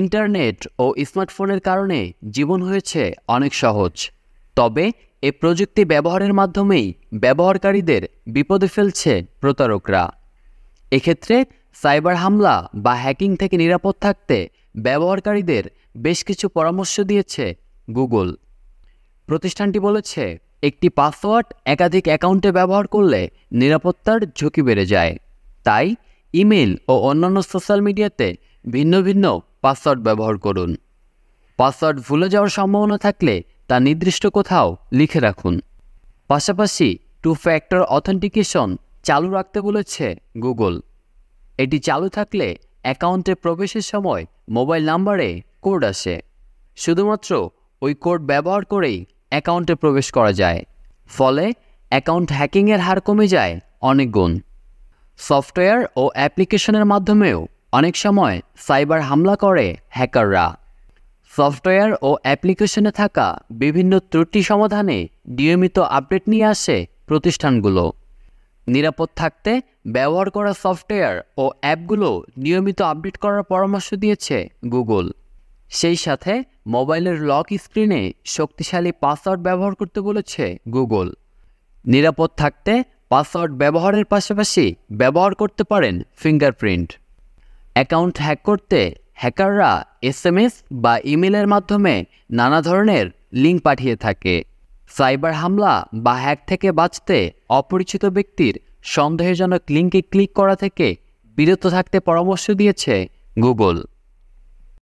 Internet ও স্মার্টফোনের কারণে জীবন হয়েছে অনেক সহজ। তবে এ প্রযুক্তি ব্যবহারের মাধ্যমেই ব্যবহারকারীদের বিপদে ফেলছে প্রতারকরা। এক্ষেত্রে সাইবার হামলা বা হ্যাকিং থেকে নিরাপদ থাকতে ব্যবহারকারীদের বেশ কিছু পরামর্শ দিয়েছে গুগল। প্রতিষ্ঠানটি বলেছে, একটি পাসওয়ার্ড একাধিক অ্যাকাউন্টে ব্যবহার করলে নিরাপত্তার ঝুঁকি বেড়ে যায়। তাই ইমেল ও অন্যান্য সোশ্যাল মিডিয়াতে ভিন্ন ভিন্ন পাসওয়ার্ড ব্যবহার করুন। পাসওয়ার্ড ভুলে যাওয়ার সম্ভাবনা থাকলে তা নির্দিষ্ট কোথাও লিখে রাখুন। পাশাপাশি 2 ফ্যাক্টর অথেন্টিকেশন চালু রাখতে বলেছে গুগল। এটি চালু থাকলে অ্যাকাউন্টে প্রবেশের সময় মোবাইল নাম্বারে কোড আসে। শুধুমাত্র ওই কোড ব্যবহার করেই অ্যাকাউন্টে প্রবেশ করা যায়। ফলে অ্যাকাউন্ট হ্যাকিংয়ের হার কমে যায় অনেক গুণ। সফটওয়্যার ও অ্যাপ্লিকেশনের মাধ্যমেও অনেক সময় সাইবার হামলা করে হ্যাকাররা। সফটওয়্যার ও অ্যাপ্লিকেশনে থাকা বিভিন্ন ত্রুটি সমাধানে নিয়মিত আপডেট নিয়ে আসে প্রতিষ্ঠানগুলো। নিরাপদ থাকতে ব্যবহার করা সফটওয়্যার ও অ্যাপগুলো নিয়মিত আপডেট করার পরামর্শ দিয়েছে গুগল। সেই সাথে মোবাইলের লক স্ক্রিনে শক্তিশালী পাসওয়ার্ড ব্যবহার করতে বলেছে গুগল। নিরাপদ থাকতে পাসওয়ার্ড ব্যবহারের পাশাপাশি ব্যবহার করতে পারেন ফিঙ্গারপ্রিন্ট। অ্যাকাউন্ট হ্যাক করতে হ্যাকাররা SMS বা ইমেলের মাধ্যমে নানা ধরনের লিঙ্ক পাঠিয়ে থাকে। সাইবার হামলা বা হ্যাক থেকে বাঁচতে অপরিচিত ব্যক্তির সন্দেহজনক লিঙ্কে ক্লিক করা থেকে বিরত থাকতে পরামর্শ দিয়েছে গুগল।